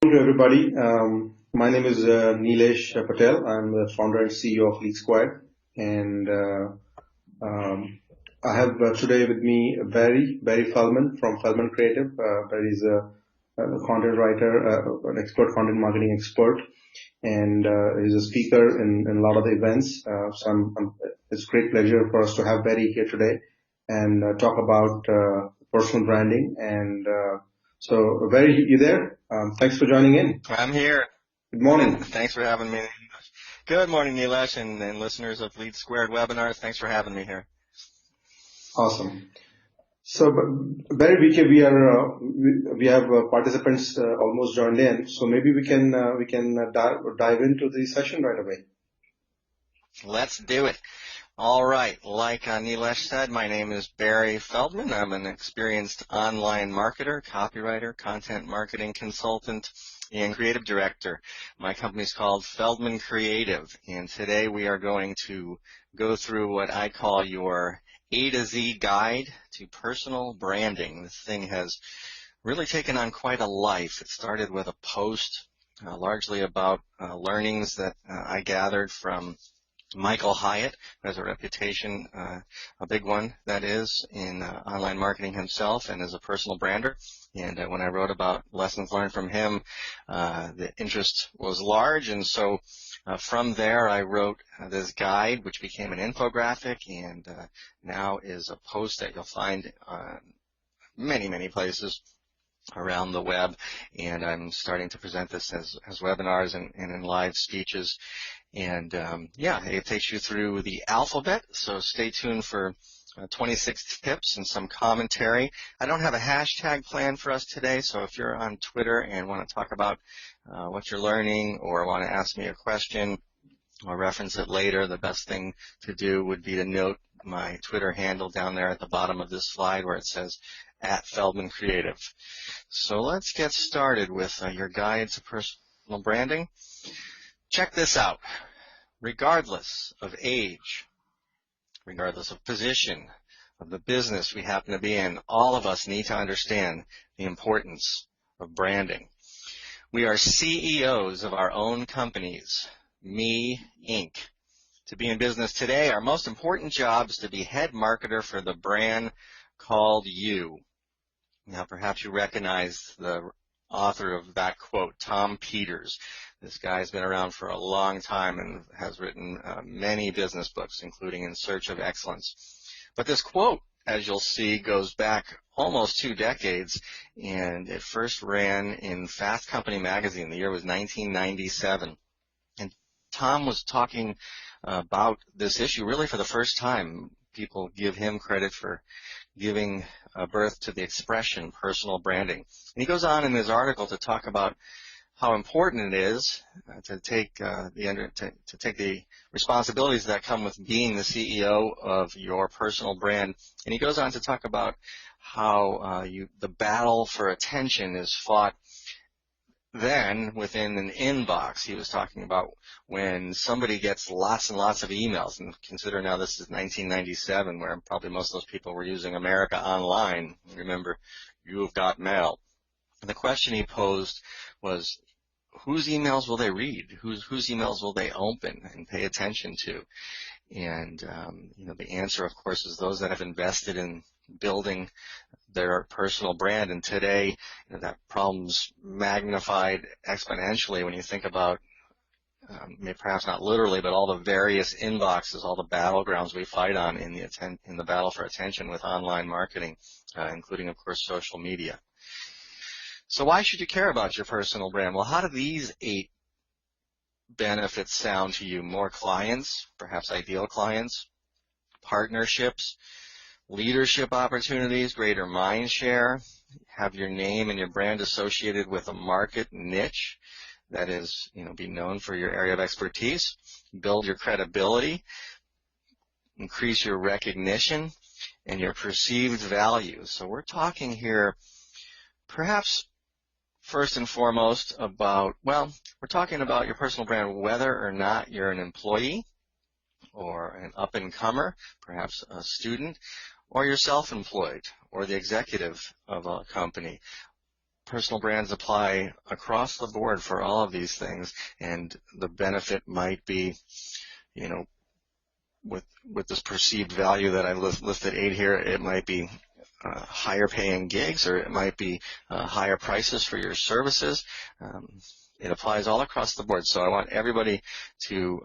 To everybody. My name is Nilesh Patel. I'm the founder and CEO of Lead Squared, and um, I have today with me Barry Feldman from Feldman Creative. Barry is a content writer, an expert content marketing expert, and he's a speaker in a lot of the events. It's a great pleasure for us to have Barry here today and talk about personal branding. So, Barry, you there? Thanks for joining in. I'm here. Good morning. Thanks for having me. Good morning, Nilesh, and listeners of Lead Squared webinars. Thanks for having me here. Awesome. So, Barry, we have participants almost joined in. So maybe we can dive into the session right away. Let's do it. All right. Like Nilesh said, my name is Barry Feldman. I'm an experienced online marketer, copywriter, content marketing consultant, and creative director. My company is called Feldman Creative, and today we are going to go through what I call your A to Z guide to personal branding. This thing has really taken on quite a life. It started with a post largely about learnings that I gathered from Michael Hyatt, who has a reputation, a big one that is, in online marketing himself and as a personal brander. And when I wrote about lessons learned from him, the interest was large. And so from there, I wrote this guide, which became an infographic and now is a post that you'll find many, many places around the web. And I'm starting to present this as webinars and in live speeches. And it takes you through the alphabet, so stay tuned for 26 tips and some commentary. I don't have a hashtag plan for us today, so if you're on Twitter and want to talk about what you're learning or want to ask me a question or reference it later, the best thing to do would be to note my Twitter handle down there at the bottom of this slide where it says @Feldman Creative. So let's get started with your guide to personal branding. Check this out. Regardless of age, regardless of position, of the business we happen to be in, all of us need to understand the importance of branding. We are CEOs of our own companies, Me Inc. To be in business today, our most important job is to be head marketer for the brand called you. Now, perhaps you recognize the author of that quote, Tom Peters. This guy's been around for a long time and has written many business books, including In Search of Excellence. But this quote, as you'll see, goes back almost 2 decades, and it first ran in Fast Company magazine. The year was 1997. And Tom was talking about this issue really for the first time. People give him credit for giving birth to the expression personal branding. And he goes on in his article to talk about how important it is to take the responsibilities that come with being the CEO of your personal brand. And he goes on to talk about how the battle for attention is fought then within an inbox. He was talking about when somebody gets lots and lots of emails, and consider now this is 1997, where probably most of those people were using America Online. Remember, you've got mail. And the question he posed was, whose emails will they read? Whose emails will they open and pay attention to? And the answer, of course, is those that have invested in building their personal brand. And today, that problem's magnified exponentially when you think about, perhaps not literally, but all the various inboxes, all the battlegrounds we fight on in the battle for attention with online marketing, including, of course, social media. So why should you care about your personal brand? Well, how do these 8 benefits sound to you? More clients, perhaps ideal clients, partnerships, leadership opportunities, greater mind share, have your name and your brand associated with a market niche, that is, be known for your area of expertise, build your credibility, increase your recognition, and your perceived value. So we're talking here perhaps first and foremost about, we're talking about your personal brand, whether or not you're an employee or an up-and-comer, perhaps a student, or you're self-employed or the executive of a company. personal brands apply across the board for all of these things, and the benefit might be, you know, with this perceived value that I listed 8 here, it might be higher paying gigs, or it might be higher prices for your services. It applies all across the board. So I want everybody to,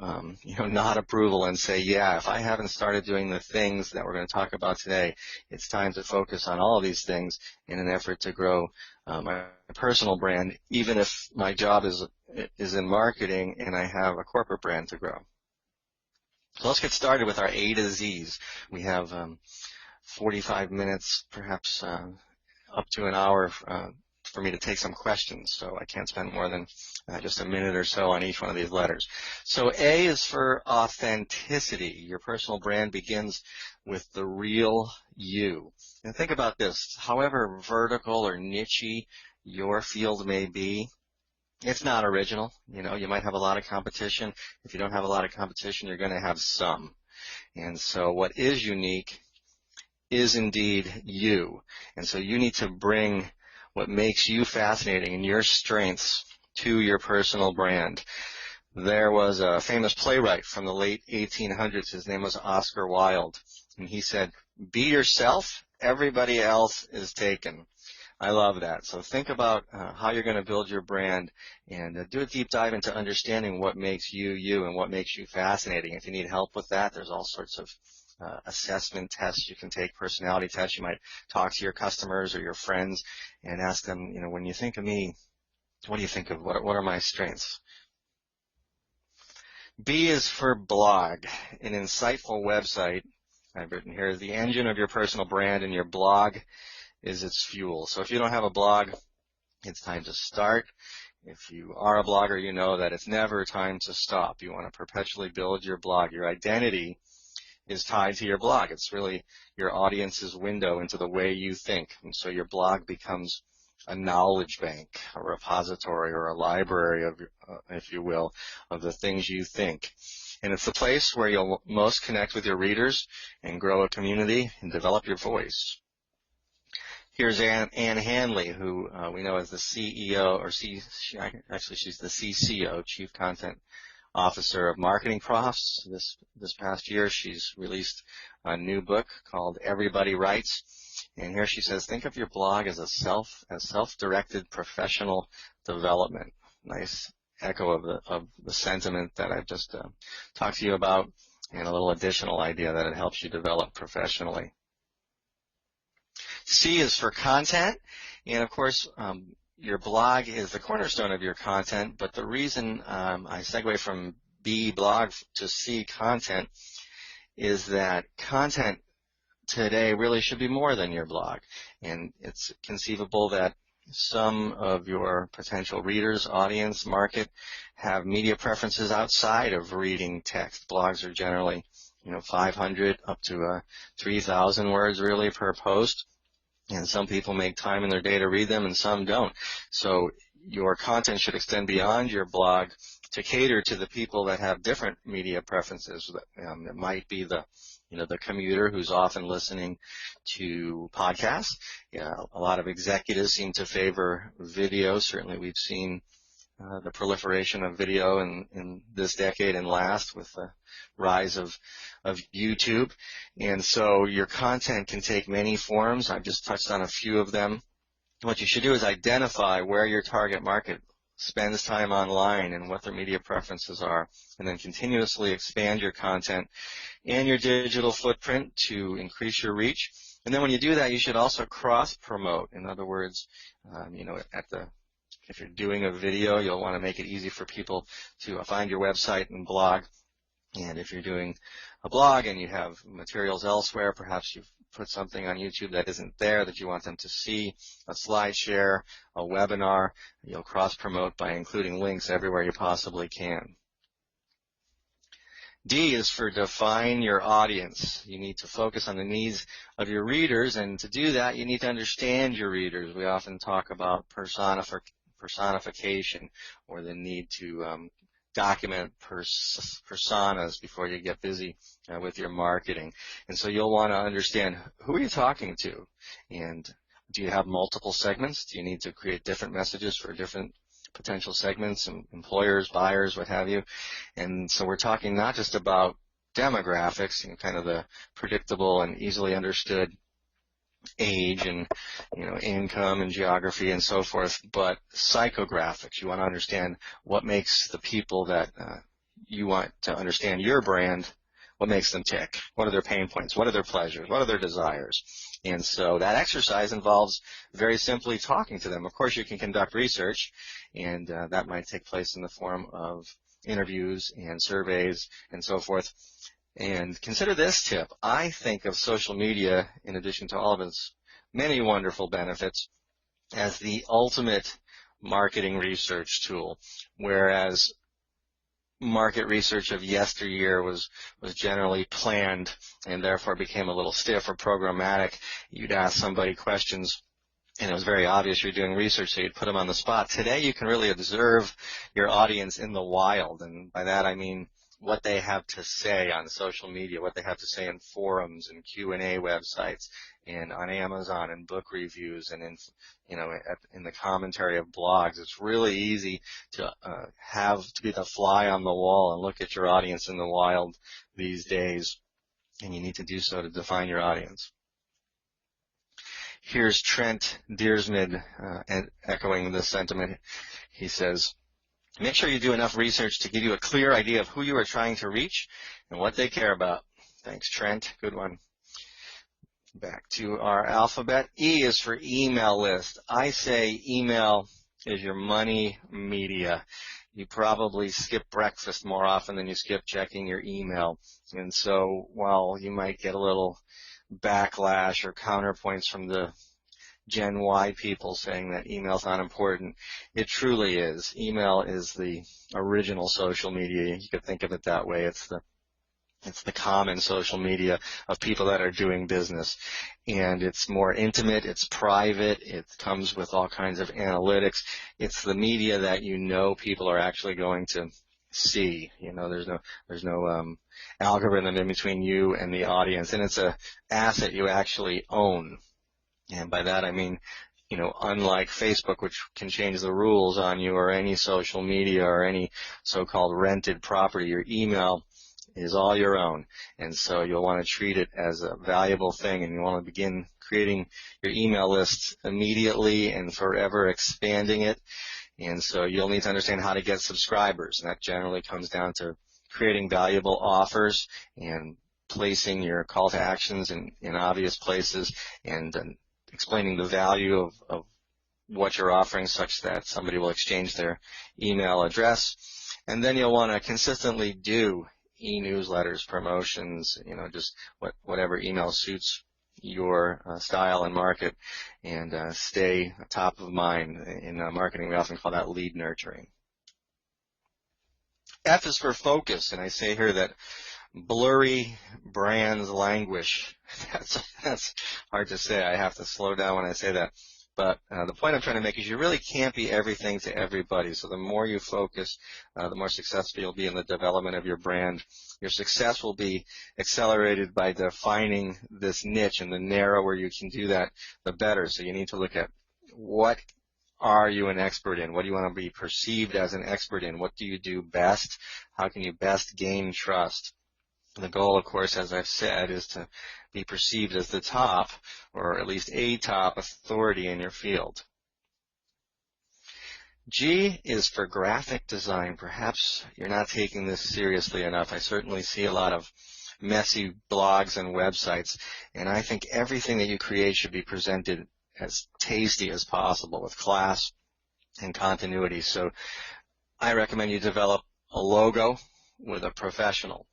nod approval and say, yeah, if I haven't started doing the things that we're going to talk about today, it's time to focus on all of these things in an effort to grow my personal brand, even if my job is in marketing and I have a corporate brand to grow. So let's get started with our A to Z's. We have 45 minutes, perhaps up to an hour for me to take some questions, so I can't spend more than just a minute or so on each one of these letters. So A is for authenticity. Your personal brand begins with the real you. And think about this, however vertical or niche-y your field may be, it's not original. You know, you might have a lot of competition. If you don't have a lot of competition, you're going to have some. And so what is unique is indeed you. And so you need to bring what makes you fascinating and your strengths to your personal brand. There was a famous playwright from the late 1800s. His name was Oscar Wilde. And he said, be yourself, everybody else is taken. I love that. So think about how you're going to build your brand, and do a deep dive into understanding what makes you you and what makes you fascinating. If you need help with that, there's all sorts of assessment tests you can take, personality tests. You might talk to your customers or your friends and ask them, you know, when you think of me, what do you think of? What are my strengths? B is for blog. An insightful website, I've written here, is the engine of your personal brand, and your blog is its fuel. So if you don't have a blog, it's time to start. If you are a blogger, you know that it's never time to stop. You want to perpetually build your blog. Your identity is tied to your blog. It's really your audience's window into the way you think. And so your blog becomes a knowledge bank, a repository, or a library of, if you will, of the things you think. And it's the place where you'll most connect with your readers and grow a community and develop your voice. Here's Ann Handley, who we know as the CEO, or actually she's the CCO, Chief Content Officer of Marketing Profs. This past year, she's released a new book called Everybody Writes. And here she says, think of your blog as self-directed professional development. Nice echo of the sentiment that I've just talked to you about, and a little additional idea that it helps you develop professionally. C is for content, and of course, your blog is the cornerstone of your content, but the reason I segue from B, blog, to C, content, is that content today really should be more than your blog. And it's conceivable that some of your potential readers, audience, market have media preferences outside of reading text. Blogs are generally, 500 up to 3,000 words really per post. And some people make time in their day to read them and some don't. So your content should extend beyond your blog to cater to the people that have different media preferences. It might be the commuter who's often listening to podcasts. A lot of executives seem to favor video. Certainly we've seen the proliferation of video in this decade and last with the rise of YouTube. And so your content can take many forms. I've just touched on a few of them. What you should do is identify where your target market spends time online and what their media preferences are, and then continuously expand your content and your digital footprint to increase your reach. And then when you do that, you should also cross-promote. In other words, if you're doing a video, you'll want to make it easy for people to find your website and blog. And if you're doing a blog and you have materials elsewhere, perhaps you've put something on YouTube that isn't there that you want them to see, a slide share, a webinar, you'll cross-promote by including links everywhere you possibly can. D is for define your audience. You need to focus on the needs of your readers, and to do that, you need to understand your readers. We often talk about personification, or the need to document personas before you get busy with your marketing. And so you'll want to understand, who are you talking to, and Do you have multiple segments? Do you need to create different messages for different potential segments, and employers, buyers, what have you? And so we're talking not just about demographics, kind of the predictable and easily understood age and income and geography and so forth, but psychographics. You want to understand what makes the people that you want to understand your brand, what makes them tick, what are their pain points, what are their pleasures, what are their desires. And so that exercise involves very simply talking to them. Of course, you can conduct research, and that might take place in the form of interviews and surveys and so forth. And consider this tip. I think of social media, in addition to all of its many wonderful benefits, as the ultimate marketing research tool, whereas market research of yesteryear was generally planned and therefore became a little stiff or programmatic. You'd ask somebody questions and it was very obvious you're doing research, so you'd put them on the spot. Today you can really observe your audience in the wild, and by that I mean what they have to say on social media, what they have to say in forums and Q&A websites and on Amazon and book reviews and in the commentary of blogs. It's really easy to be the fly on the wall and look at your audience in the wild these days, and you need to do so to define your audience. Here's Trent Deersmid echoing this sentiment. He says, make sure you do enough research to give you a clear idea of who you are trying to reach and what they care about. Thanks, Trent. Good one. Back to our alphabet. E is for email list. I say email is your money media. You probably skip breakfast more often than you skip checking your email. And so while you might get a little backlash or counterpoints from the Gen Y people saying that email's not important, it truly is. Email is the original social media. You could think of it that way. It's the common social media of people that are doing business. And it's more intimate, it's private, it comes with all kinds of analytics. It's the media that people are actually going to see. There's no algorithm in between you and the audience, and it's a asset you actually own. And by that I mean, unlike Facebook, which can change the rules on you, or any social media or any so-called rented property, your email is all your own. And so you'll want to treat it as a valuable thing, and you want to begin creating your email list immediately and forever expanding it. And so you'll need to understand how to get subscribers, and that generally comes down to creating valuable offers and placing your call to actions in obvious places, and explaining the value of what you're offering such that somebody will exchange their email address. And then you'll want to consistently do e-newsletters, promotions, just whatever email suits your style and market, and stay top of mind. In marketing, we often call that lead nurturing. F is for focus, and I say here that blurry brands languish. That's hard to say. I have to slow down when I say that. But the point I'm trying to make is you really can't be everything to everybody. So the more you focus, the more successful you'll be in the development of your brand. Your success will be accelerated by defining this niche, and the narrower you can do that, the better. So you need to look at what are you an expert in? What do you want to be perceived as an expert in? What do you do best? How can you best gain trust? The goal, of course, as I've said, is to be perceived as the top, or at least a top authority in your field. G is for graphic design. Perhaps you're not taking this seriously enough. I certainly see a lot of messy blogs and websites, and I think everything that you create should be presented as tasty as possible with class and continuity. So I recommend you develop a logo with a professional,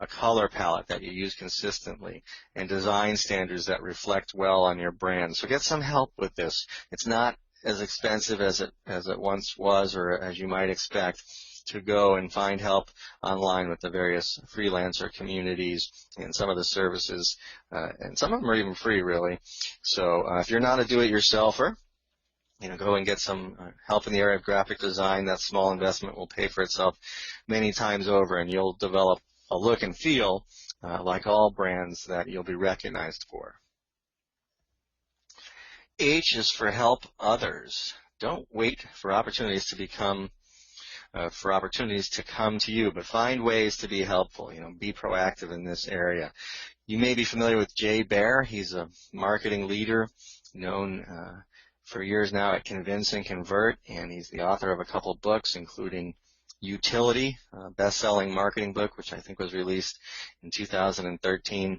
a color palette that you use consistently, and design standards that reflect well on your brand. So get some help with this. It's not as expensive as it once was, or as you might expect, to go and find help online with the various freelancer communities and some of the services, and some of them are even free, really. So if you're not a do-it-yourselfer, go and get some help in the area of graphic design. That small investment will pay for itself many times over, and you'll develop a look and feel like all brands that you'll be recognized for. H is for help others. Don't wait for opportunities to become for opportunities to come to you, but find ways to be helpful. Be proactive in this area. You may be familiar with Jay Baer. He's a marketing leader known for years now at Convince and Convert, and he's the author of a couple books, including Utility, a best-selling marketing book, which I think was released in 2013.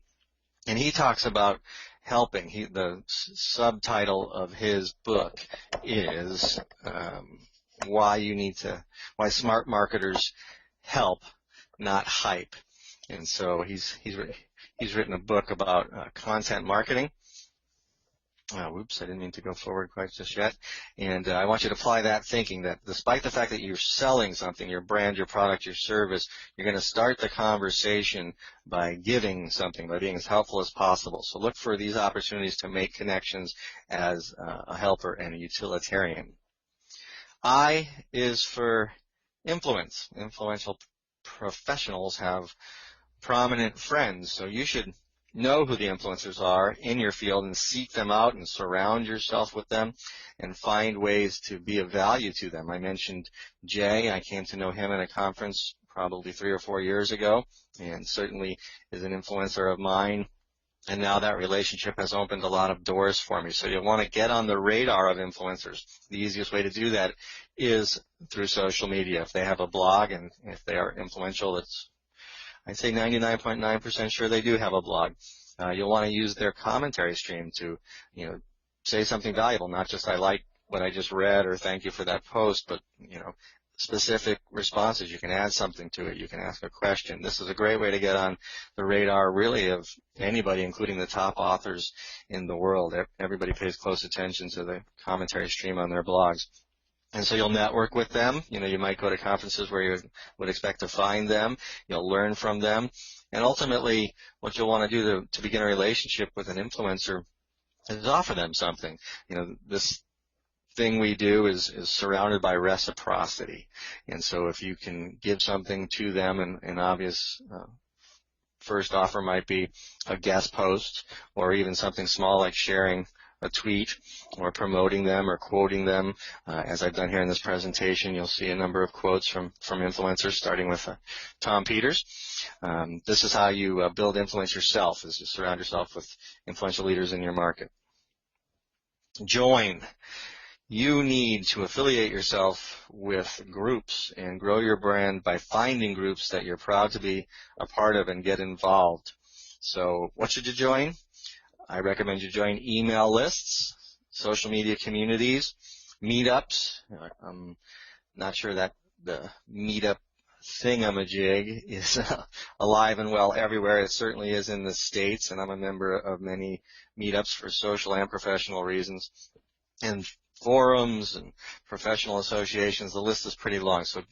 And he talks about helping. The subtitle of his book is why smart marketers help, not hype. And so he's written a book about content marketing. Whoops, I didn't mean to go forward quite just yet. And I want you to apply that thinking that despite the fact that you're selling something, your brand, your product, your service, you're going to start the conversation by giving something, by being as helpful as possible. So look for these opportunities to make connections as a helper and a utilitarian. I is for influence. Influential professionals have prominent friends, so you should know who the influencers are in your field and seek them out and surround yourself with them and find ways to be of value to them. I mentioned Jay. I came to know him at a conference probably 3 or 4 years ago, and certainly is an influencer of mine. And now that relationship has opened a lot of doors for me. So you'll want to get on the radar of influencers. The easiest way to do that is through social media. If they have a blog and if they are influential, I'd say 99.9% sure they do have a blog. You'll want to use their commentary stream to, say something valuable, not just I like what I just read or thank you for that post, but, specific responses. You can add something to it. You can ask a question. This is a great way to get on the radar, really, of anybody, including the top authors in the world. Everybody pays close attention to the commentary stream on their blogs. And so you'll network with them. You might go to conferences where you would expect to find them. You'll learn from them. And ultimately, what you'll want to do to begin a relationship with an influencer is offer them something. This thing we do is surrounded by reciprocity. And so if you can give something to them, and an obvious first offer might be a guest post or even something small like sharing a tweet or promoting them or quoting them. As I've done here in this presentation, you'll see a number of quotes from influencers, starting with Tom Peters. This is how you build influence yourself, is you surround yourself with influential leaders in your market. Join. You need to affiliate yourself with groups and grow your brand by finding groups that you're proud to be a part of and get involved. So what should you join? I recommend you join email lists, social media communities, meetups. I'm not sure that the meetup thingamajig is alive and well everywhere. It certainly is in the States, and I'm a member of many meetups for social and professional reasons. And forums and professional associations, the list is pretty long. So,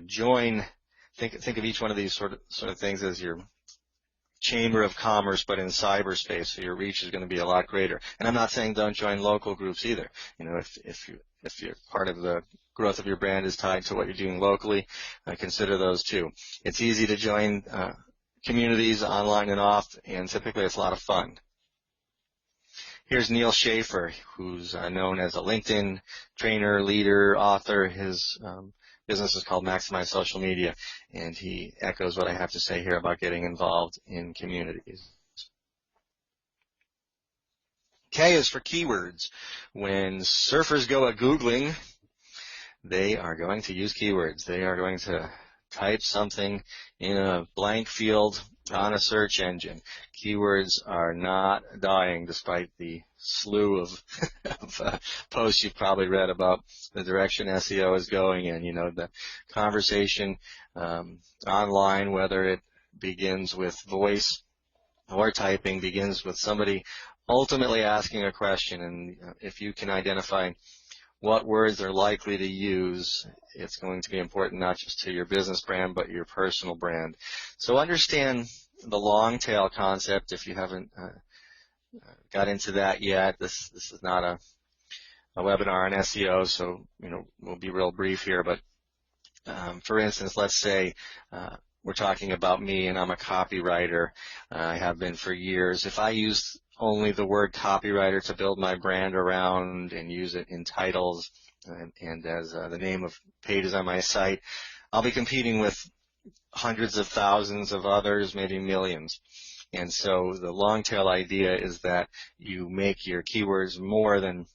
join, think of each one of these sort of things as your chamber of commerce, but in cyberspace, so your reach is going to be a lot greater. And I'm not saying don't join local groups either. If you're part of the growth of your brand is tied to what you're doing locally, consider those too. It's easy to join communities online and off, and typically it's a lot of fun. Here's Neil Schaefer, who's known as a LinkedIn trainer, leader, author. His business is called Maximize Social Media, and he echoes what I have to say here about getting involved in communities. K is for keywords. When surfers go a Googling, they are going to use keywords. They are going to type something in a blank field on a search engine. Keywords are not dying despite the slew of posts you've probably read about the direction SEO is going in. The conversation online, whether it begins with voice or typing, begins with somebody ultimately asking a question. And if you can identify what words they're likely to use, it's going to be important not just to your business brand, but your personal brand. So understand the long tail concept if you haven't got into that yet. This is not a webinar on SEO, so we'll be real brief here. But for instance, let's say we're talking about me and I'm a copywriter. I have been for years. If I use only the word copywriter to build my brand around and use it in titles and as the name of pages on my site, I'll be competing with hundreds of thousands of others, maybe millions. And so the long tail idea is that you make your keywords more than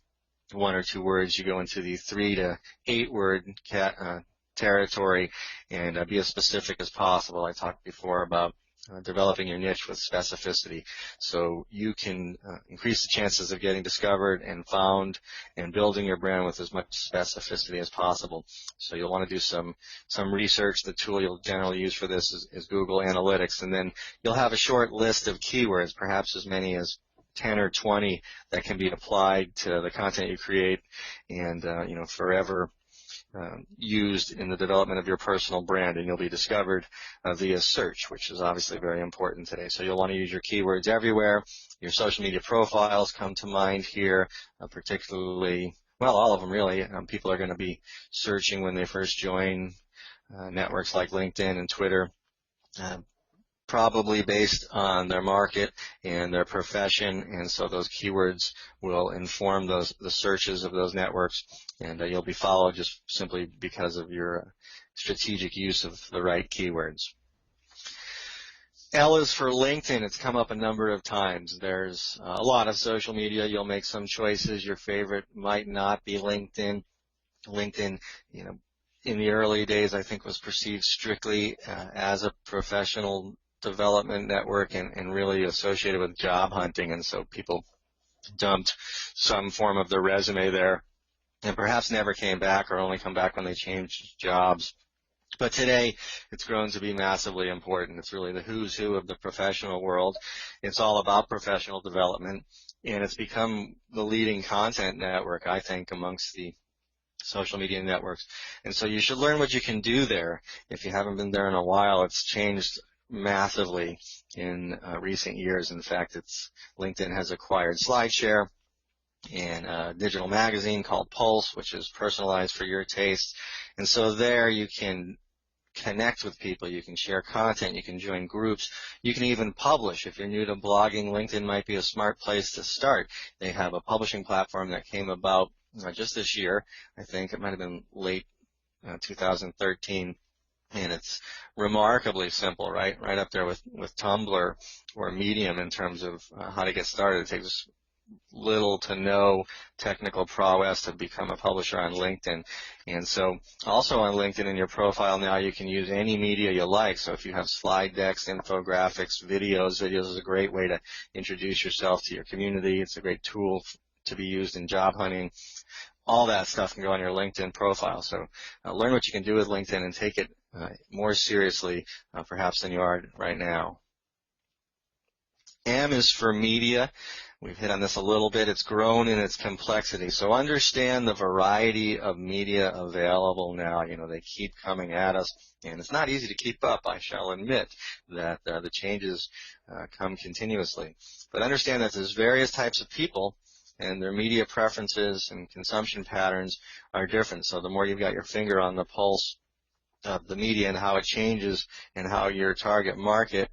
1 or 2 words. You go into the 3 to 8 word territory and be as specific as possible. I talked before about developing your niche with specificity, so you can increase the chances of getting discovered and found and building your brand with as much specificity as possible. So you'll want to do some research. The tool you'll generally use for this is Google Analytics, and then you'll have a short list of keywords, perhaps as many as 10 or 20 that can be applied to the content you create and forever used in the development of your personal brand, and you'll be discovered via search, which is obviously very important today. So you'll want to use your keywords everywhere. Your social media profiles come to mind here, particularly, well, all of them really. People are going to be searching when they first join networks like LinkedIn and Twitter, probably based on their market and their profession, and so those keywords will inform the searches of those networks, and you'll be followed just simply because of your strategic use of the right keywords. L is for LinkedIn. It's come up a number of times. There's a lot of social media. You'll make some choices. Your favorite might not be LinkedIn. LinkedIn, in the early days, I think was perceived strictly as a professional development network and really associated with job hunting, and so people dumped some form of their resume there and perhaps never came back or only come back when they changed jobs. But today, it's grown to be massively important. It's really the who's who of the professional world. It's all about professional development, and it's become the leading content network, I think, amongst the social media networks. And so you should learn what you can do there. If you haven't been there in a while, it's changed massively in recent years. In fact, LinkedIn has acquired SlideShare and a digital magazine called Pulse, which is personalized for your taste. And so there you can connect with people, you can share content, you can join groups, you can even publish. If you're new to blogging, LinkedIn might be a smart place to start. They have a publishing platform that came about just this year. I think it might have been late 2013. And it's remarkably simple, right up there with Tumblr or Medium in terms of how to get started. It takes little to no technical prowess to become a publisher on LinkedIn. And so also on LinkedIn in your profile now you can use any media you like. So if you have slide decks, infographics, videos is a great way to introduce yourself to your community. It's a great tool to be used in job hunting. All that stuff can go on your LinkedIn profile. So learn what you can do with LinkedIn and take it more seriously perhaps than you are right now. M is for media. We've hit on this a little bit. It's grown in its complexity. So understand the variety of media available now. They keep coming at us, and it's not easy to keep up. I shall admit that the changes come continuously. But understand that there's various types of people, and their media preferences and consumption patterns are different. So the more you've got your finger on the pulse of the media and how it changes and how your target market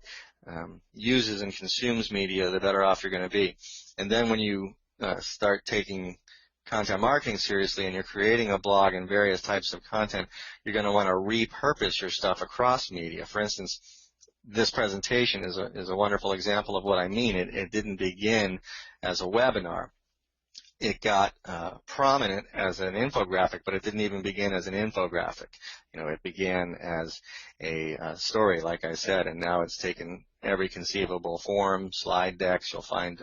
uses and consumes media, the better off you're going to be. And then when you start taking content marketing seriously and you're creating a blog and various types of content, you're going to want to repurpose your stuff across media. For instance, this presentation is a wonderful example of what I mean. It didn't begin as a webinar. It got prominent as an infographic, but it didn't even begin as an infographic. It began as a story, like I said, and now it's taken every conceivable form, slide decks. You'll find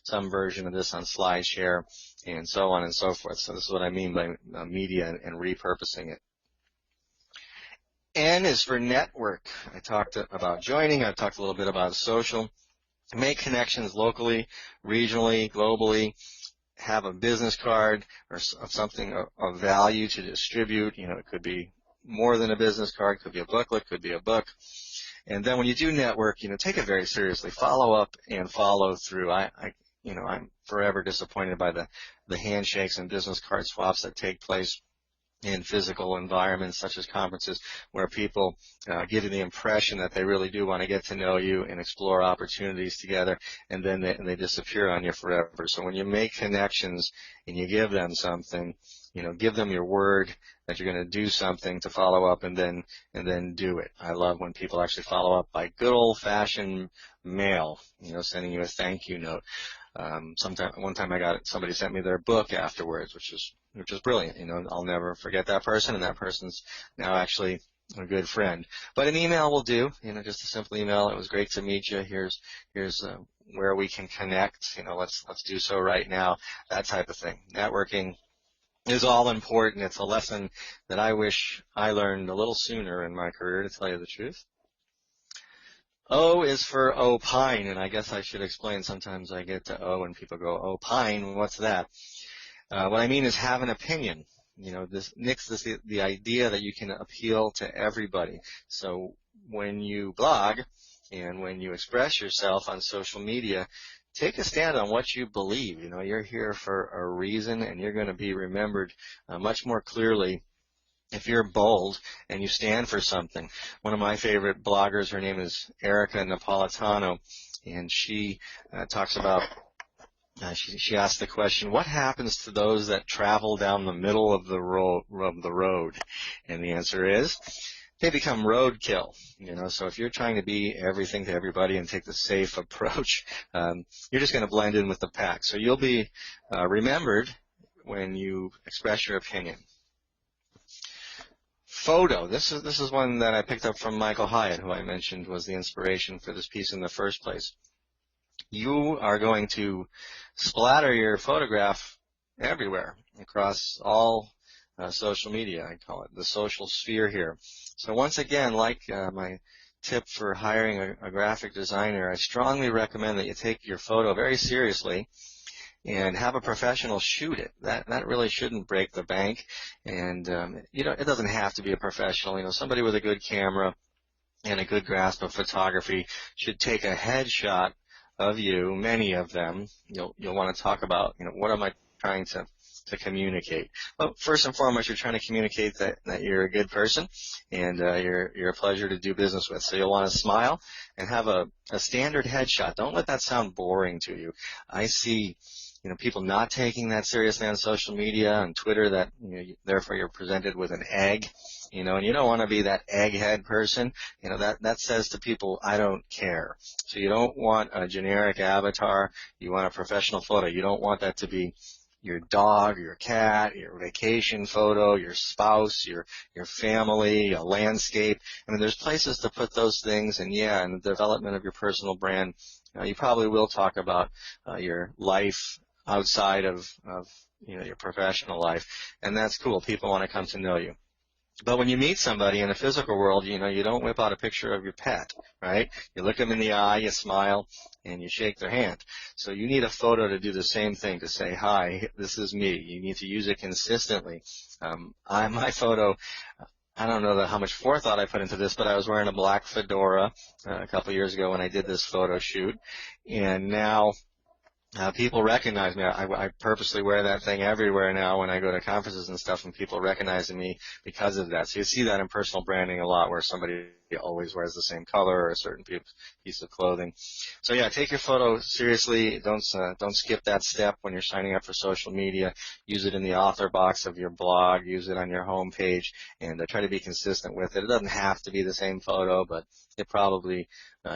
some version of this on SlideShare, and so on and so forth. So this is what I mean by media and repurposing it. N is for network. I talked about joining. I talked a little bit about social. Make connections locally, regionally, globally. Have a business card or something of value to distribute. It could be more than a business card, could be a booklet, could be a book. And then when you do network, take it very seriously. Follow up and follow through. I'm forever disappointed by the handshakes and business card swaps that take place in physical environments such as conferences where people give you the impression that they really do want to get to know you and explore opportunities together, and then they disappear on you forever. So when you make connections and you give them something, give them your word that you're going to do something to follow up, and then do it. I love when people actually follow up by good old-fashioned mail, sending you a thank you note. One time somebody sent me their book afterwards, which is brilliant. I'll never forget that person, and that person's now actually a good friend. But an email will do, just a simple email. It was great to meet you. Here's where we can connect. Let's do so right now. That type of thing. Networking is all important. It's a lesson that I wish I learned a little sooner in my career, to tell you the truth. O is for opine, and I guess I should explain. Sometimes I get to O and people go, opine, what's that? What I mean is have an opinion. This the idea that you can appeal to everybody. So when you blog and when you express yourself on social media, take a stand on what you believe. You're here for a reason, and you're going to be remembered much more clearly if you're bold and you stand for something. One of my favorite bloggers, her name is Erica Napolitano, and she talks about, she asked the question, what happens to those that travel down the middle of the road? And the answer is, they become roadkill. So if you're trying to be everything to everybody and take the safe approach, you're just going to blend in with the pack. So you'll be remembered when you express your opinion. Photo. This is one that I picked up from Michael Hyatt, who I mentioned was the inspiration for this piece in the first place. You are going to splatter your photograph everywhere across all social media. I call it the social sphere here. So once again, like my tip for hiring a graphic designer, I strongly recommend that you take your photo very seriously and have a professional shoot it. That really shouldn't break the bank. And it doesn't have to be a professional. Somebody with a good camera and a good grasp of photography should take a headshot of you. Many of them you'll want to talk about, what am I trying to communicate? Well, first and foremost, you're trying to communicate that you're a good person and you're a pleasure to do business with. So you'll want to smile and have a standard headshot. Don't let that sound boring to you. I see people not taking that seriously on social media and Twitter, that therefore you're presented with an egg, and you don't want to be that egghead person. That says to people, I don't care. So you don't want a generic avatar. You want a professional photo. You don't want that to be your dog, your cat, your vacation photo, your spouse, your family, a landscape. There's places to put those things, and in the development of your personal brand, you probably will talk about your life outside of your professional life, and that's cool. People want to come to know you. But when you meet somebody in the physical world, you don't whip out a picture of your pet, right? You look them in the eye, you smile, and you shake their hand. So you need a photo to do the same thing, to say, hi, this is me. You need to use it consistently. My photo, I don't know how much forethought I put into this, but I was wearing a black fedora a couple years ago when I did this photo shoot, and now people recognize me. I purposely wear that thing everywhere now when I go to conferences and stuff, and people recognize me because of that. So you see that in personal branding a lot, where somebody always wears the same color or a certain piece of clothing. So take your photo seriously. Don't skip that step when you're signing up for social media. Use it in the author box of your blog. Use it on your home page, and try to be consistent with it. It doesn't have to be the same photo, but it probably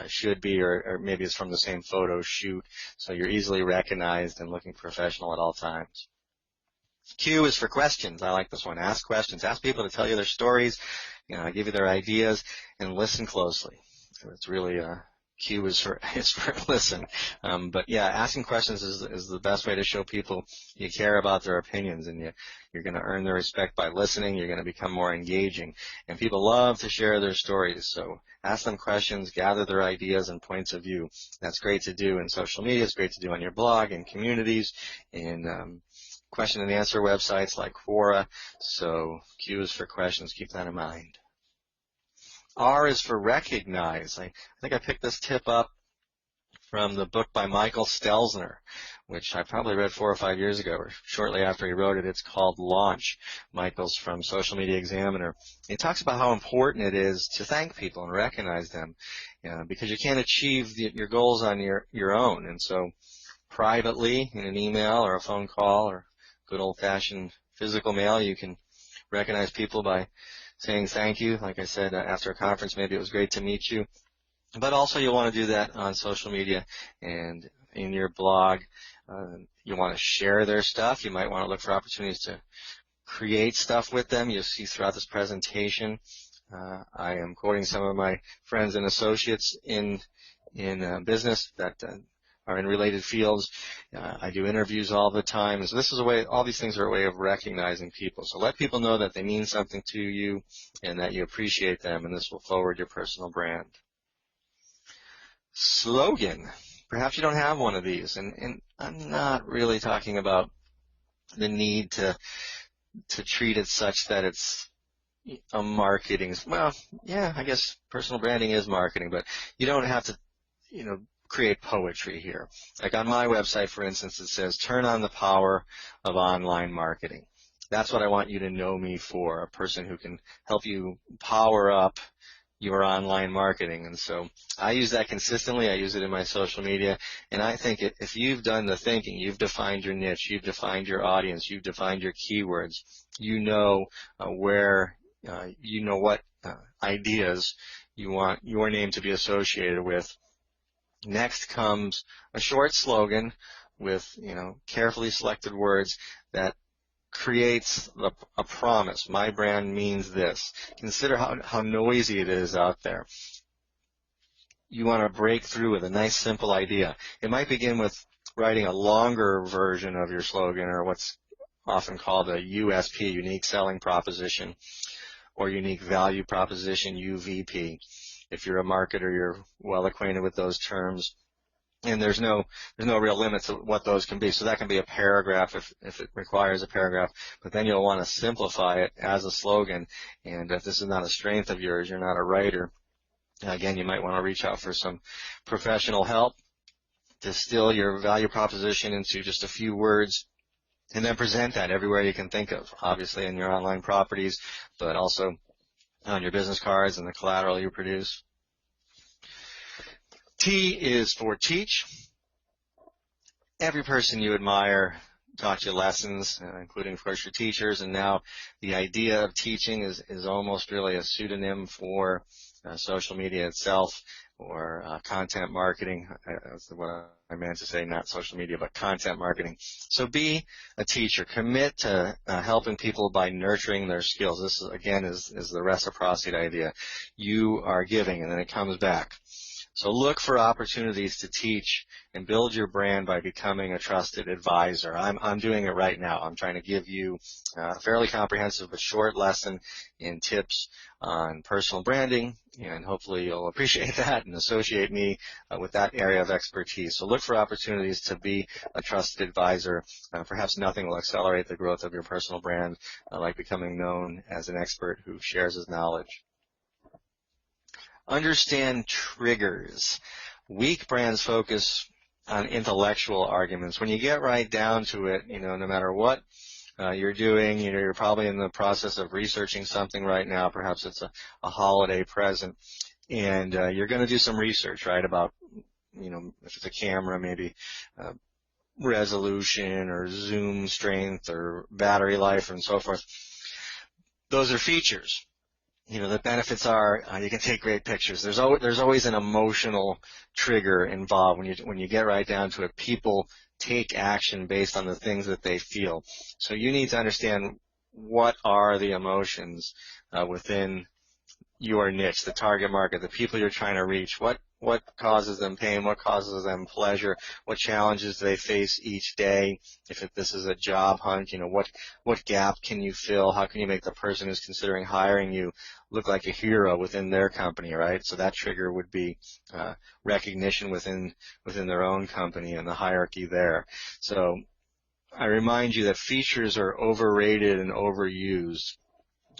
should be, or maybe it's from the same photo shoot, so you're easily recognized and looking professional at all times. Q is for questions. I like this one. Ask questions. Ask people to tell you their stories, give you their ideas, and listen closely. So it's really Q is for listen. But asking questions is the best way to show people you care about their opinions, and you're going to earn their respect by listening. You're going to become more engaging, and people love to share their stories. So ask them questions, gather their ideas and points of view. That's great to do in social media. It's great to do on your blog and communities, and question and answer websites like Quora. So Q is for questions. Keep that in mind. R is for recognize. I think I picked this tip up from the book by Michael Stelzner, which I probably read 4 or 5 years ago, or shortly after he wrote it. It's called Launch. Michael's from Social Media Examiner. He talks about how important it is to thank people and recognize them, because you can't achieve your goals on your own. And so privately, in an email or a phone call or good old-fashioned physical mail, you can recognize people by saying thank you. Like I said, after a conference, maybe it was great to meet you. But also you'll want to do that on social media and in your blog. You want to share their stuff. You might want to look for opportunities to create stuff with them. You'll see throughout this presentation, I am quoting some of my friends and associates in business that are in related fields. I do interviews all the time. So this is a way, all these things are a way of recognizing people. So let people know that they mean something to you and that you appreciate them, and this will forward your personal brand. Slogan. Perhaps you don't have one of these, and I'm not really talking about the need to treat it such that it's a marketing. Well, yeah, I guess personal branding is marketing, but you don't have to, create poetry here. Like on my website, for instance, it says, turn on the power of online marketing. That's what I want you to know me for, a person who can help you power up your online marketing. And so I use that consistently. I use it in my social media. And I think if you've done the thinking, you've defined your niche, you've defined your audience, you've defined your keywords, you know where, what ideas you want your name to be associated with. Next comes a short slogan with, carefully selected words that creates a promise. My brand means this. Consider how noisy it is out there. You want to break through with a nice, simple idea. It might begin with writing a longer version of your slogan, or what's often called a USP, unique selling proposition, or unique value proposition, UVP. If you're a marketer, you're well acquainted with those terms. And there's no real limits of what those can be. So that can be a paragraph if it requires a paragraph. But then you'll want to simplify it as a slogan. And if this is not a strength of yours, you're not a writer, again, you might want to reach out for some professional help. Distill your value proposition into just a few words, and then present that everywhere you can think of, obviously in your online properties, but also on your business cards and the collateral you produce. T is for teach. Every person you admire taught you lessons, including, of course, your teachers, and now the idea of teaching is almost really a pseudonym for social media itself, or content marketing. That's what I meant to say, not social media, but content marketing. So be a teacher. Commit to helping people by nurturing their skills. This, again, is the reciprocity idea. You are giving, and then it comes back. So look for opportunities to teach and build your brand by becoming a trusted advisor. I'm doing it right now. I'm trying to give you a fairly comprehensive but short lesson in tips on personal branding, and hopefully you'll appreciate that and associate me with that area of expertise. So look for opportunities to be a trusted advisor. Perhaps nothing will accelerate the growth of your personal brand like becoming known as an expert who shares his knowledge. Understand triggers. Weak brands focus on intellectual arguments. When you get right down to it, no matter what you're doing, you're probably in the process of researching something right now. Perhaps it's a holiday present, and you're going to do some research, right, about, if it's a camera, maybe resolution or zoom strength or battery life and so forth. Those are features. The benefits are you can take great pictures. There's always an emotional trigger involved when you get right down to it. People take action based on the things that they feel. So you need to understand what are the emotions within your niche, the target market, the people you're trying to reach. What causes them pain? What causes them pleasure? What challenges do they face each day? If this is a job hunt, what gap can you fill? How can you make the person who's considering hiring you look like a hero within their company, right? So that trigger would be recognition within their own company and the hierarchy there. So I remind you that features are overrated and overused.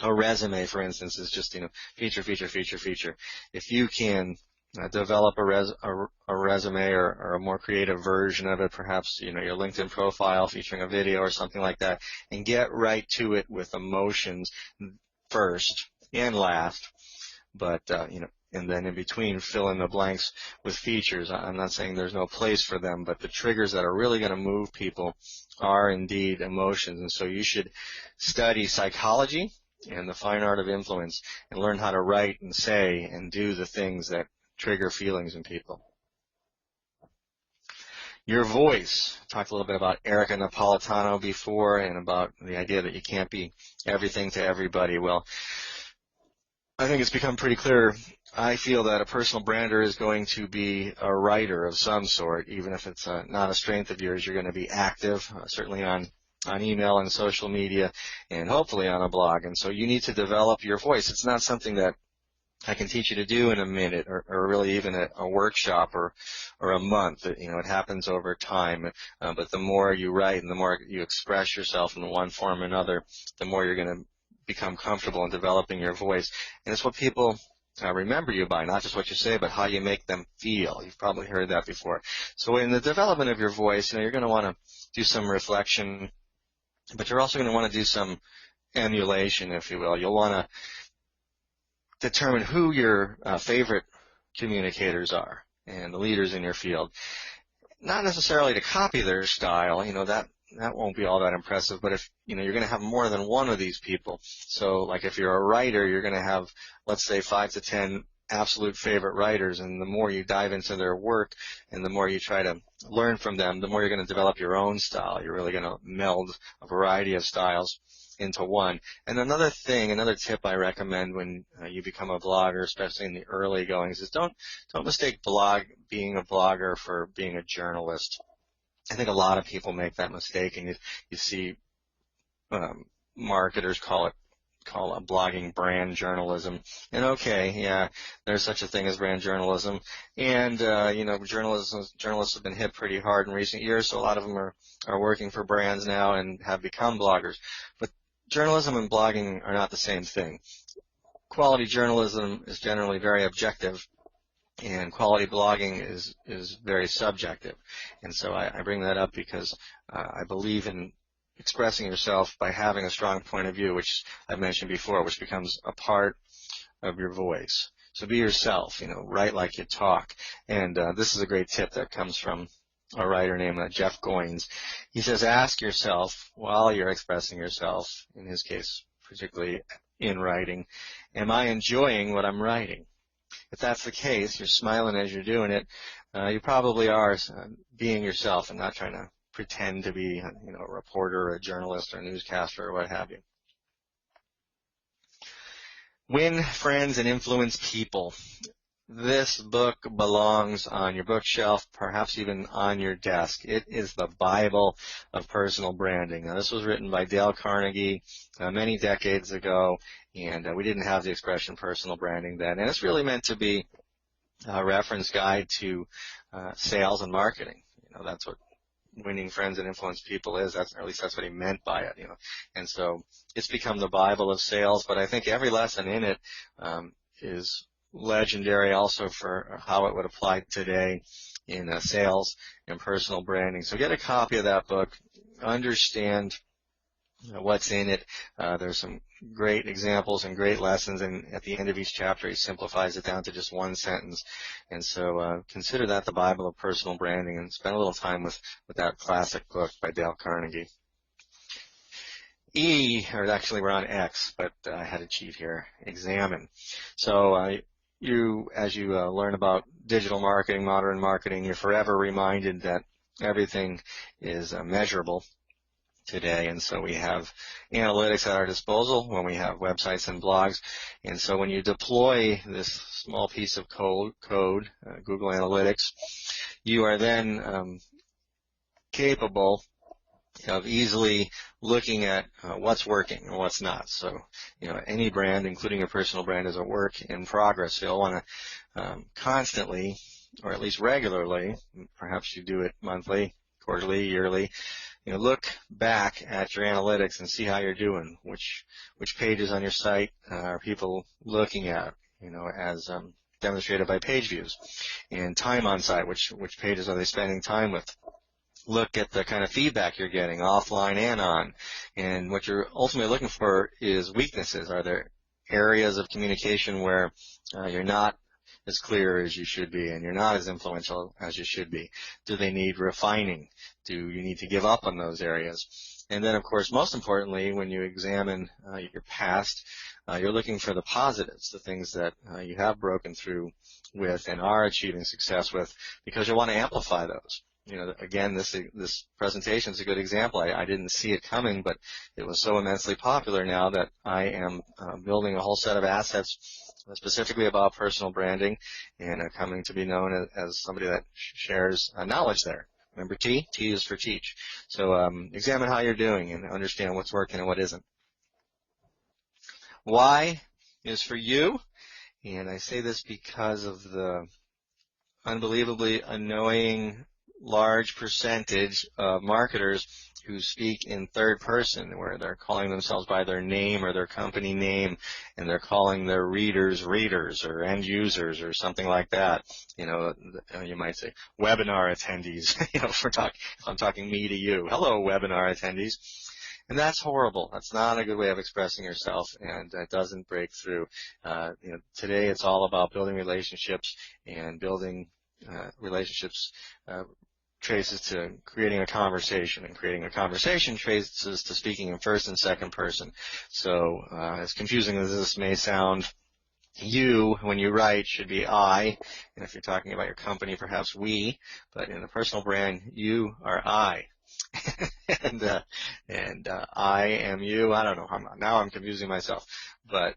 A resume, for instance, is just, feature. If you can develop a resume or a more creative version of it, perhaps, your LinkedIn profile featuring a video or something like that, and get right to it with emotions first and last, but, and then in between fill in the blanks with features. I'm not saying there's no place for them, but the triggers that are really going to move people are indeed emotions. And so you should study psychology and the fine art of influence and learn how to write and say and do the things that trigger feelings in people. Your voice. Talked a little bit about Erica Napolitano before and about the idea that you can't be everything to everybody. Well, I think it's become pretty clear. I feel that a personal brander is going to be a writer of some sort, even if it's not a strength of yours. You're going to be active, certainly on email and social media, and hopefully on a blog. And so you need to develop your voice. It's not something that I can teach you to do in a minute or really even a workshop or a month. It happens over time. But the more you write and the more you express yourself in one form or another, the more you're going to become comfortable in developing your voice. And it's what people remember you by, not just what you say, but how you make them feel. You've probably heard that before. So in the development of your voice, you're going to want to do some reflection, but you're also going to want to do some emulation, if you will. You'll want to determine who your favorite communicators are and the leaders in your field. Not necessarily to copy their style, that won't be all that impressive, but if, you're going to have more than one of these people. So like if you're a writer, you're going to have, let's say, 5 to 10 absolute favorite writers, and the more you dive into their work and the more you try to learn from them, the more you're going to develop your own style. You're really going to meld a variety of styles into one. And another tip I recommend when you become a blogger, especially in the early goings, is don't mistake being a blogger for being a journalist. I think a lot of people make that mistake, and you see marketers call blogging brand journalism. And okay, yeah, there's such a thing as brand journalism. And journalists have been hit pretty hard in recent years, so a lot of them are working for brands now and have become bloggers. But journalism and blogging are not the same thing. Quality journalism is generally very objective, and quality blogging is very subjective. And so I bring that up because I believe in expressing yourself by having a strong point of view, which I've mentioned before, which becomes a part of your voice. So be yourself, write like you talk. And this is a great tip that comes from a writer named Jeff Goins. He says, ask yourself while you're expressing yourself, in his case, particularly in writing, am I enjoying what I'm writing? If that's the case, you're smiling as you're doing it, you probably are being yourself and not trying to pretend to be, a reporter or a journalist or a newscaster or what have you. Win friends and influence people. This book belongs on your bookshelf, perhaps even on your desk. It is the Bible of personal branding. Now, this was written by Dale Carnegie many decades ago, and we didn't have the expression personal branding then. And it's really meant to be a reference guide to sales and marketing. That's what winning friends and influence people is. Or at least that's what he meant by it. And so it's become the Bible of sales. But I think every lesson in it is legendary also for how it would apply today in sales and personal branding. So get a copy of that book, understand what's in it. There's some great examples and great lessons, and at the end of each chapter he simplifies it down to just one sentence. And so consider that the Bible of personal branding, and spend a little time with that classic book by Dale Carnegie. Actually we're on X, but I had to cheat here. Examine. So as you learn about digital marketing, modern marketing, you're forever reminded that everything is measurable today. And so we have analytics at our disposal when we have websites and blogs. And so when you deploy this small piece of code, Google Analytics, you are then capable of easily looking at what's working and what's not. So, any brand, including your personal brand, is a work in progress. So you'll want to constantly, or at least regularly, perhaps you do it monthly, quarterly, yearly, look back at your analytics and see how you're doing. Which pages on your site are people looking at, as demonstrated by page views, and time on site, which pages are they spending time with. Look at the kind of feedback you're getting offline and on. And what you're ultimately looking for is weaknesses. Are there areas of communication where you're not as clear as you should be and you're not as influential as you should be? Do they need refining? Do you need to give up on those areas? And then, of course, most importantly, when you examine your past, you're looking for the positives, the things that you have broken through with and are achieving success with, because you want to amplify those. You know, again, this presentation is a good example. I didn't see it coming, but it was so immensely popular now that I am building a whole set of assets specifically about personal branding, and coming to be known as somebody that shares knowledge there. Remember T? T is for teach. So examine how you're doing and understand what's working and what isn't. Y is for you, and I say this because of the unbelievably annoying large percentage of marketers who speak in third person, where they're calling themselves by their name or their company name, and they're calling their readers or end users or something like that. You know, you might say webinar attendees. You know, if I'm talking me to you. Hello, webinar attendees. And that's horrible. That's not a good way of expressing yourself, and it doesn't break through. You know, today it's all about building relationships, and building relationships traces to creating a conversation, and creating a conversation traces to speaking in first and second person. So as confusing as this may sound, you, when you write, should be I, and if you're talking about your company, perhaps we, but in a personal brand, you are I. and I am you. I don't know. Now I'm confusing myself. But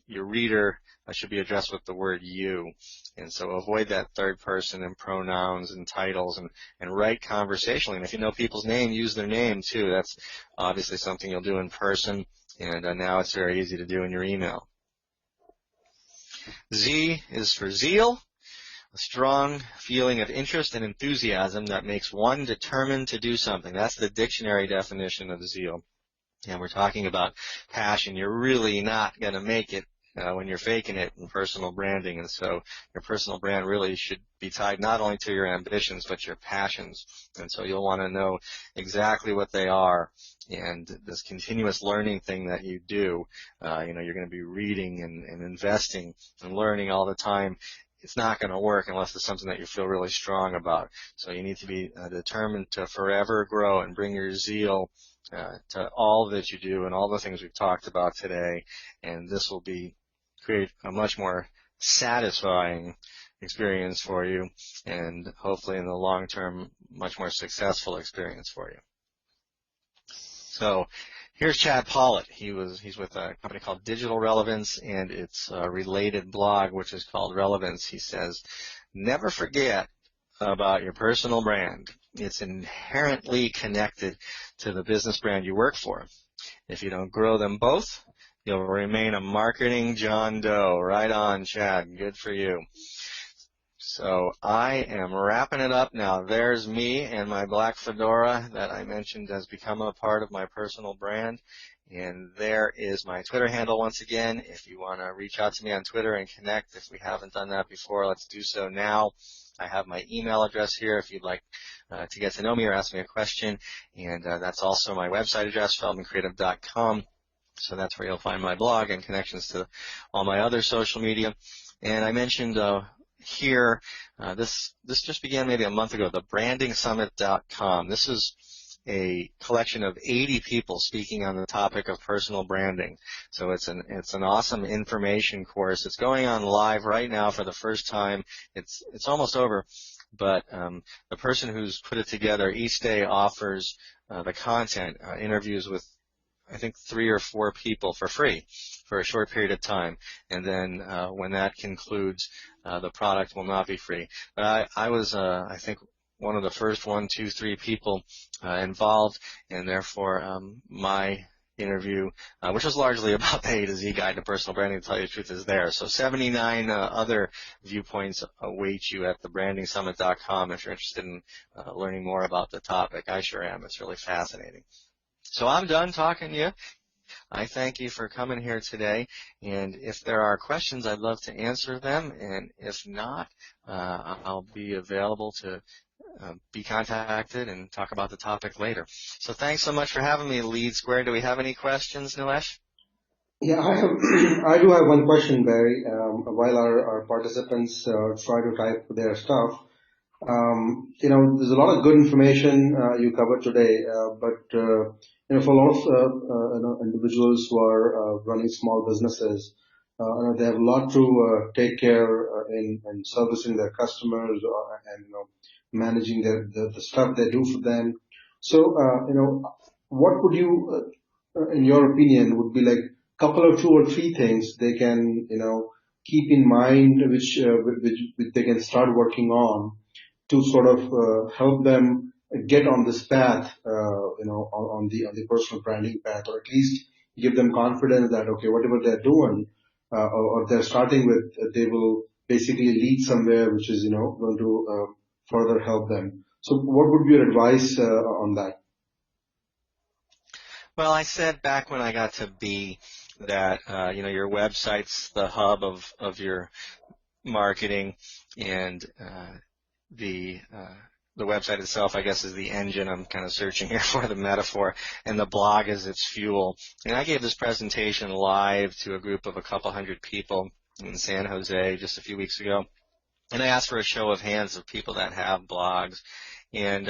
your reader should be addressed with the word you. And so avoid that third person and pronouns and titles, and write conversationally. And if you know people's name, use their name too. That's obviously something you'll do in person, and now it's very easy to do in your email. Z is for zeal. A strong feeling of interest and enthusiasm that makes one determined to do something. That's the dictionary definition of zeal. And we're talking about passion. You're really not going to make it when you're faking it in personal branding. And so your personal brand really should be tied not only to your ambitions, but your passions. And so you'll want to know exactly what they are. And this continuous learning thing that you do, you know, you're going to be reading and investing and learning all the time. It's not going to work unless it's something that you feel really strong about. So you need to be determined to forever grow and bring your zeal to all that you do and all the things we've talked about today. And this will create a much more satisfying experience for you, and hopefully in the long term, much more successful experience for you. So here's Chad Pollitt. He's with a company called Digital Relevance, and its related blog, which is called Relevance. He says, never forget about your personal brand. It's inherently connected to the business brand you work for. If you don't grow them both, you'll remain a marketing John Doe. Right on, Chad. Good for you. So I am wrapping it up now. There's me and my black fedora that I mentioned has become a part of my personal brand. And there is my Twitter handle once again. If you want to reach out to me on Twitter and connect, if we haven't done that before, let's do so now. I have my email address here if you'd like to get to know me or ask me a question. And that's also my website address, feldmancreative.com. So that's where you'll find my blog and connections to all my other social media. And I mentioned here, this just began maybe a month ago, the brandingsummit.com. This is a collection of 80 people speaking on the topic of personal branding. So it's an awesome information course. It's going on live right now for the first time. It's almost over, but the person who's put it together each day offers the content, interviews with I think 3 or 4 people for free for a short period of time. And then when that concludes, the product will not be free. But I was, I think, one of the first 1, 2, 3 people involved, and therefore my interview, which was largely about the A to Z guide to personal branding, to tell you the truth, is there. So 79 other viewpoints await you at thebrandingsummit.com if you're interested in learning more about the topic. I sure am. It's really fascinating. So I'm done talking to you. I thank you for coming here today, and if there are questions, I'd love to answer them, and if not, I'll be available to be contacted and talk about the topic later. So thanks so much for having me, Lead Square. Do we have any questions, Nilesh? Yeah, I have, I do have one question, Barry. While our participants try to type their stuff, there's a lot of good information you covered today, but for a lot of individuals who are running small businesses, they have a lot to take care in servicing their customers and managing the stuff they do for them. So, what would you, in your opinion, would be like couple of two or three things they can keep in mind, which they can start working on to sort of help them get on this path, on the personal branding path, or at least give them confidence that okay, whatever they're doing or they're starting with, they will basically lead somewhere, which is going to further help them. So, what would be your advice on that? Well, I said back when I got to be that your website's the hub of your marketing, and the website itself, I guess, is the engine. I'm kind of searching here for the metaphor, and the blog is its fuel. And I gave this presentation live to a group of a couple hundred people in San Jose just a few weeks ago, and I asked for a show of hands of people that have blogs, and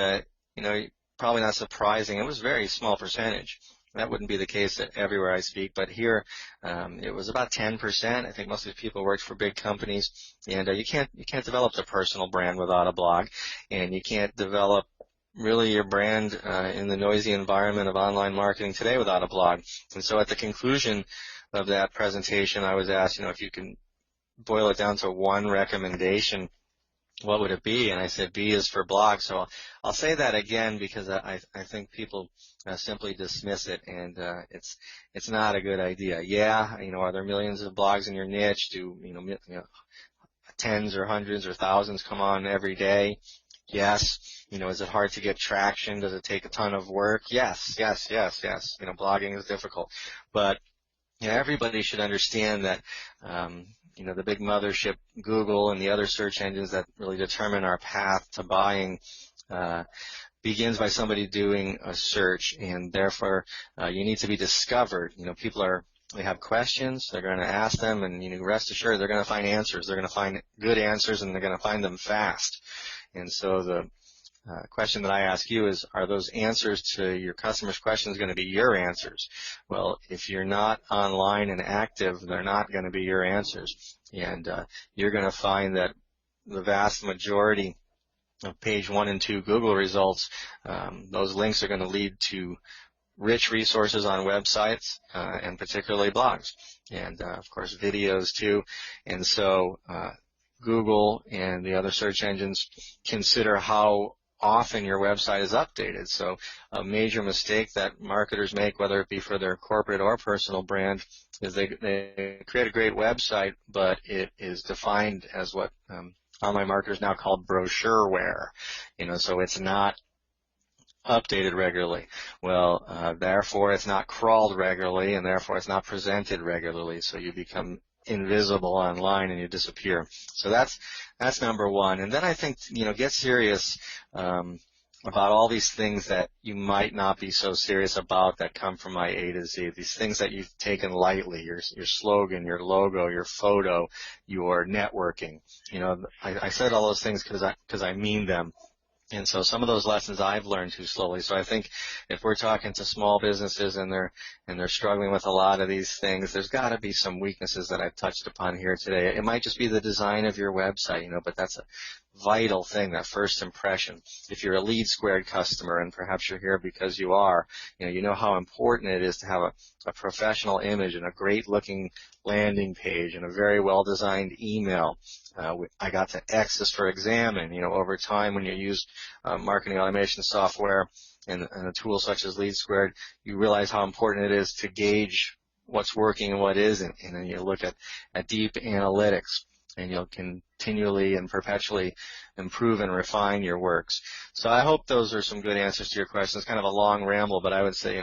probably not surprising, it was a very small percentage. That wouldn't be the case everywhere I speak, but here it was about 10%. I think most of these people worked for big companies, and you can't develop a personal brand without a blog, and you can't develop really your brand in the noisy environment of online marketing today without a blog. And so at the conclusion of that presentation, I was asked, if you can boil it down to one recommendation, what would it be? And I said B is for blog. So I'll say that again because I think people simply dismiss it, and it's not a good idea. Yeah, are there millions of blogs in your niche? Do tens or hundreds or thousands come on every day? Yes. Is it hard to get traction? Does it take a ton of work? Yes. Blogging is difficult, but everybody should understand that the big mothership, Google, and the other search engines that really determine our path to buying begins by somebody doing a search, and therefore you need to be discovered. They have questions, they're going to ask them, and rest assured they're going to find answers. They're going to find good answers, and they're going to find them fast. And so the question that I ask you is, are those answers to your customers' questions going to be your answers? Well, if you're not online and active, they're not going to be your answers. And you're going to find that the vast majority of page 1 and 2 Google results, those links are going to lead to rich resources on websites, and particularly blogs, and of course videos too. And so Google and the other search engines consider how often your website is updated. So a major mistake that marketers make, whether it be for their corporate or personal brand, is they create a great website, but it is defined as what online marketers now call brochureware. So it's not updated regularly. Well, therefore it's not crawled regularly, and therefore it's not presented regularly. So you become invisible online and you disappear. So that's number one. And then I think, get serious about all these things that you might not be so serious about that come from my A to Z. These things that you've taken lightly, your slogan, your logo, your photo, your networking. I said all those things because I mean them. And so some of those lessons I've learned too slowly. So I think if we're talking to small businesses and they're struggling with a lot of these things, there's got to be some weaknesses that I've touched upon here today. It might just be the design of your website, but that's a vital thing, that first impression. If you're a Lead Squared customer, and perhaps you're here because you are, you know how important it is to have a professional image and a great looking landing page and a very well designed email. I got to X this for Examine. Over time when you use marketing automation software and a tool such as Lead Squared, you realize how important it is to gauge what's working and what isn't, and then you look at deep analytics. and you'll continually and perpetually improve and refine your works. So I hope those are some good answers to your questions. Kind of a long ramble, but I would say,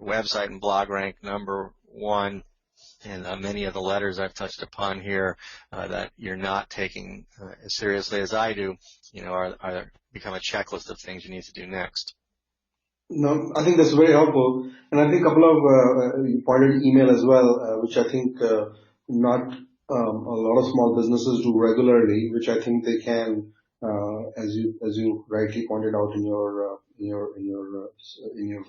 website and blog rank #1, and many of the letters I've touched upon here that you're not taking as seriously as I do, are become a checklist of things you need to do next. No, I think that's very helpful. And I think a couple of, you pointed email as well, which I think not a lot of small businesses do regularly, which I think they can, as you rightly pointed out in your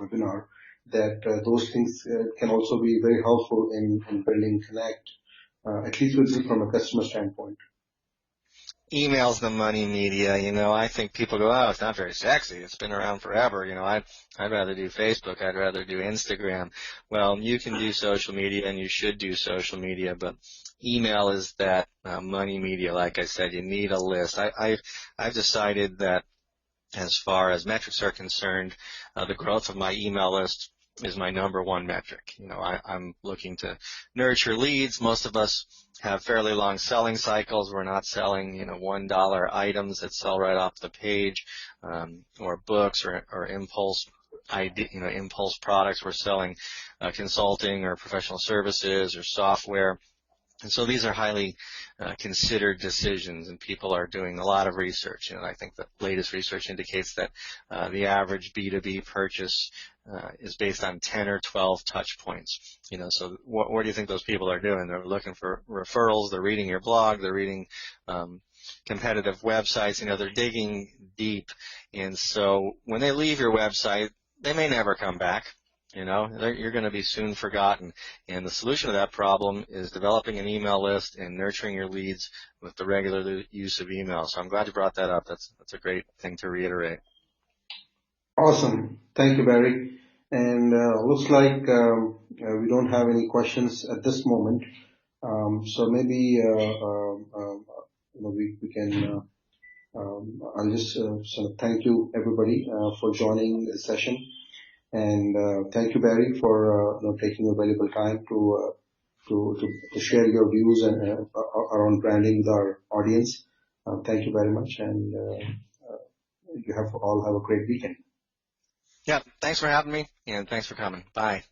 webinar, that those things can also be very helpful in building connect, at least from a customer standpoint. Email's the money media. I think people go, oh, it's not very sexy. It's been around forever. I'd rather do Facebook. I'd rather do Instagram. Well, you can do social media, and you should do social media, but email is that money media. Like I said, you need a list. I've decided that as far as metrics are concerned, the growth of my email list is my #1 metric. I'm looking to nurture leads. Most of us have fairly long selling cycles. We're not selling, $1 items that sell right off the page, or books or impulse impulse products. We're selling consulting or professional services or software. And so these are highly considered decisions, and people are doing a lot of research. I think the latest research indicates that the average B2B purchase is based on 10 or 12 touch points. So what do you think those people are doing? They're looking for referrals. They're reading your blog. They're reading competitive websites. They're digging deep. And so when they leave your website, they may never come back. You're going to be soon forgotten. And the solution to that problem is developing an email list and nurturing your leads with the regular use of email. So I'm glad you brought that up. That's a great thing to reiterate. Awesome. Thank you, Barry. And looks like we don't have any questions at this moment. So maybe we can. I'll just sort of thank you everybody for joining this session. And thank you, Barry, for taking your valuable time to share your views and around branding with our audience. Thank you very much, and you all have a great weekend. Yeah, thanks for having me, and thanks for coming. Bye.